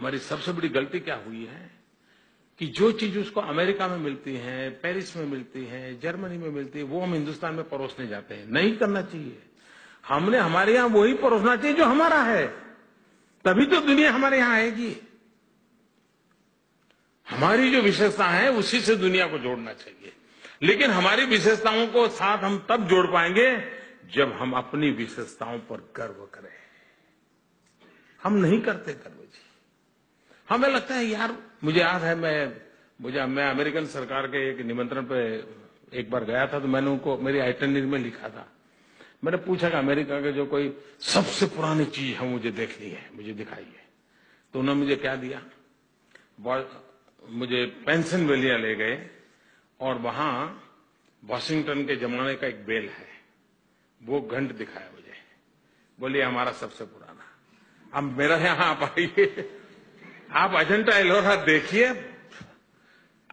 हमारी सबसे बड़ी गलती क्या हुई है कि जो चीज उसको अमेरिका में मिलती है, पेरिस में मिलती है, जर्मनी में मिलती है, वो हम हिंदुस्तान में परोसने जाते हैं। नहीं करना चाहिए। हमने हमारे यहां वही परोसना चाहिए जो हमारा है, तभी तो दुनिया हमारे यहां आएगी। हमारी जो विशेषता है उसी से दुनिया को जोड़ना चाहिए। लेकिन हमारी विशेषताओं को साथ हम तब जोड़ पाएंगे जब हम अपनी विशेषताओं पर गर्व करें। हम नहीं करते गर्व जी। हमें लगता है यार, मुझे याद है मैं अमेरिकन सरकार के एक निमंत्रण पे एक बार गया था, तो मैंने उनको मेरी आइटनरी में लिखा था। मैंने पूछा कि अमेरिका के जो कोई सबसे पुरानी चीज है मुझे देखनी है, मुझे दिखाइए। तो उन्होंने मुझे क्या दिया, मुझे पेंसिल्वेनिया ले गए और वहां वॉशिंगटन के जमाने का एक बेल है, वो घंट दिखाया मुझे। बोलिए हमारा सबसे पुराना। अब मेरा यहां आप आइए, आप अजंता एलोरा देखिए,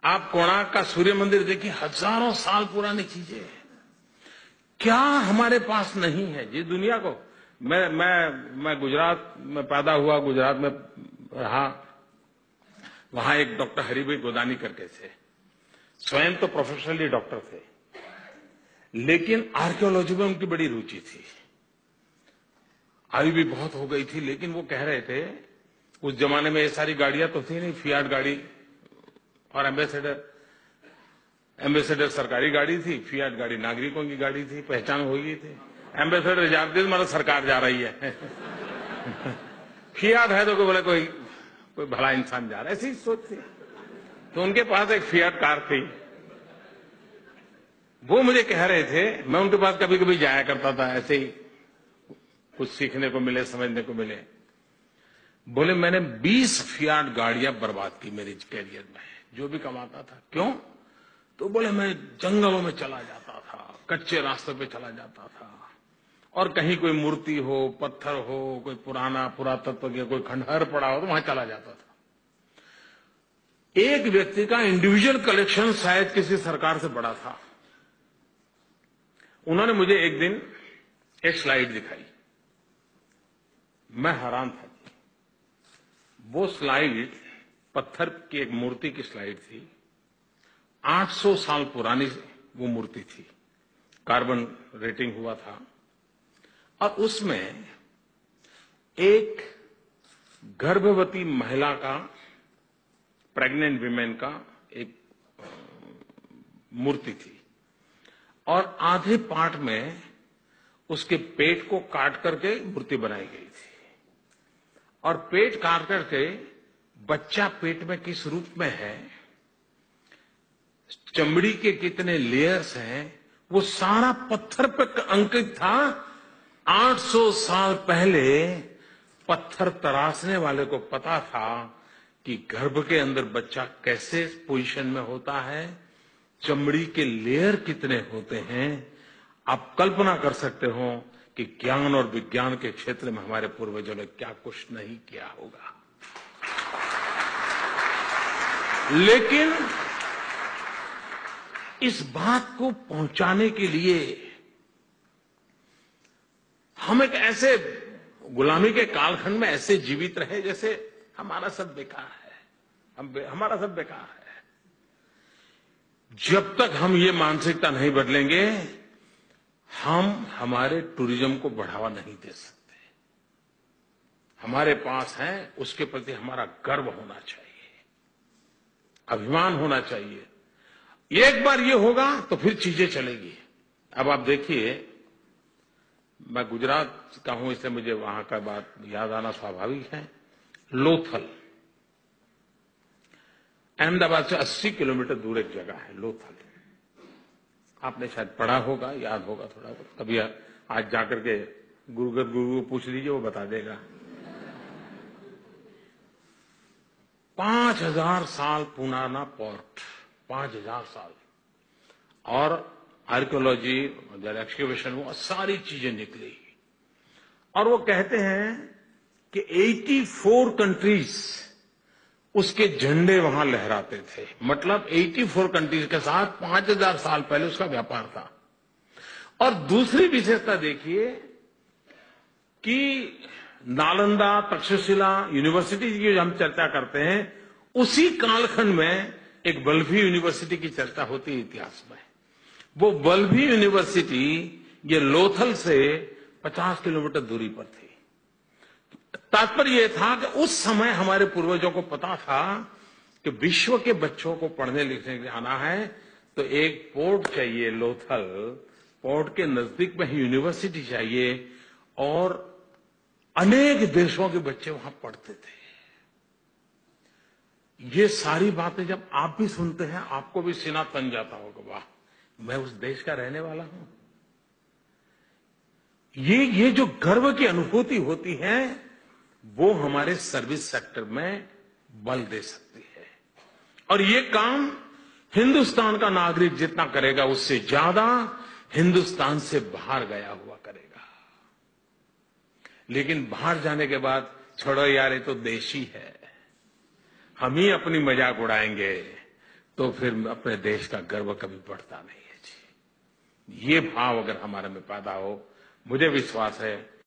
आप कोणार्क का सूर्य मंदिर देखिए, हजारों साल पुरानी चीजें। क्या हमारे पास नहीं है जी दुनिया को। मैं गुजरात में पैदा हुआ, गुजरात में रहा। वहां एक डॉक्टर हरिभाई गोदानी करके थे, स्वयं तो प्रोफेशनली डॉक्टर थे, लेकिन आर्कियोलॉजी में उनकी बड़ी रुचि थी। आयु भी बहुत हो गई थी, लेकिन वो कह रहे थे उस जमाने में ये सारी गाड़ियां तो थी नहीं, फियाट गाड़ी और एम्बेसडर सरकारी गाड़ी थी, फियाट गाड़ी नागरिकों की गाड़ी थी, पहचान हो गई थी। एम्बेसडर जाते मतलब सरकार जा रही है फियाट है तो कोई बोले कोई भला इंसान जा रहा है, ऐसी सोच थी। तो उनके पास एक फियाट कार थी। वो मुझे कह रहे थे, मैं उनके पास कभी कभी जाया करता था, ऐसे ही कुछ सीखने को मिले, समझने को मिले। बोले मैंने 20 फियाट गाड़ियां बर्बाद की मेरे कैरियर में, जो भी कमाता था। क्यों? तो बोले मैं जंगलों में चला जाता था, कच्चे रास्ते पे चला जाता था, और कहीं कोई मूर्ति हो, पत्थर हो, कोई पुराना पुरातत्व का कोई खंडहर पड़ा हो तो वहां चला जाता था। एक व्यक्ति का इंडिविजुअल कलेक्शन शायद किसी सरकार से बड़ा था। उन्होंने मुझे एक दिन एक स्लाइड दिखाई, मैं हैरान था। वो स्लाइड पत्थर की एक मूर्ति की स्लाइड थी। 800 साल पुरानी वो मूर्ति थी, कार्बन रेटिंग हुआ था, और उसमें एक गर्भवती महिला का, प्रेग्नेंट विमेन का एक मूर्ति थी, और आधे पार्ट में उसके पेट को काट करके मूर्ति बनाई गई थी, और पेट काट करके बच्चा पेट में किस रूप में है, चमड़ी के कितने लेयर्स हैं, वो सारा पत्थर पर अंकित था। 800 साल पहले पत्थर तराशने वाले को पता था कि गर्भ के अंदर बच्चा कैसे पोजीशन में होता है, चमड़ी के लेयर कितने होते हैं। आप कल्पना कर सकते हो कि ज्ञान और विज्ञान के क्षेत्र में हमारे पूर्वजों ने क्या कुछ नहीं किया होगा। लेकिन इस बात को पहुंचाने के लिए हम एक ऐसे गुलामी के कालखंड में ऐसे जीवित रहे जैसे हमारा सब बेकार है, हमारा सब बेकार है। जब तक हम ये मानसिकता नहीं बदलेंगे, हम हमारे टूरिज्म को बढ़ावा नहीं दे सकते। हमारे पास है, उसके प्रति हमारा गर्व होना चाहिए, अभिमान होना चाहिए। एक बार ये होगा तो फिर चीजें चलेगी। अब आप देखिए, मैं गुजरात का हूं इसलिए मुझे वहां का बात याद आना स्वाभाविक है। लोथल, अहमदाबाद से 80 किलोमीटर दूर एक जगह है लोथल। आपने शायद पढ़ा होगा, याद होगा थोड़ा बहुत। कभी आज जाकर के गुरु को पूछ लीजिए, वो बता देगा। 5000 साल पुराना पोर्ट, 5000 साल, और आर्कियोलॉजी, एक्सकेवेशन हुआ, सारी चीजें निकली। और वो कहते हैं कि 84 कंट्रीज उसके झंडे वहां लहराते थे। मतलब 84 कंट्रीज के साथ 5000 साल पहले उसका व्यापार था। और दूसरी विशेषता देखिए कि नालंदा, तक्षशिला यूनिवर्सिटी की जो हम चर्चा करते हैं, उसी कालखंड में एक बल्लभी यूनिवर्सिटी की चर्चा होती है इतिहास में। वो बल्लभी यूनिवर्सिटी ये लोथल से 50 किलोमीटर दूरी पर थी। तात्पर्य यह था कि उस समय हमारे पूर्वजों को पता था कि विश्व के बच्चों को पढ़ने लिखने के लिए आना है तो एक पोर्ट चाहिए, लोथल पोर्ट के नजदीक में ही यूनिवर्सिटी चाहिए, और अनेक देशों के बच्चे वहां पढ़ते थे। ये सारी बातें जब आप भी सुनते हैं, आपको भी सीना तन जाता होगा, वाह, मैं उस देश का रहने वाला हूं। ये जो गर्व की अनुभूति होती है, वो हमारे सर्विस सेक्टर में बल दे सकती है। और ये काम हिंदुस्तान का नागरिक जितना करेगा, उससे ज्यादा हिंदुस्तान से बाहर गया हुआ करेगा। लेकिन बाहर जाने के बाद, छोड़ो यार, ये तो देश ही है, हम ही अपनी मजाक उड़ाएंगे, तो फिर अपने देश का गर्व कभी बढ़ता नहीं है जी। ये भाव अगर हमारे में पैदा हो, मुझे विश्वास है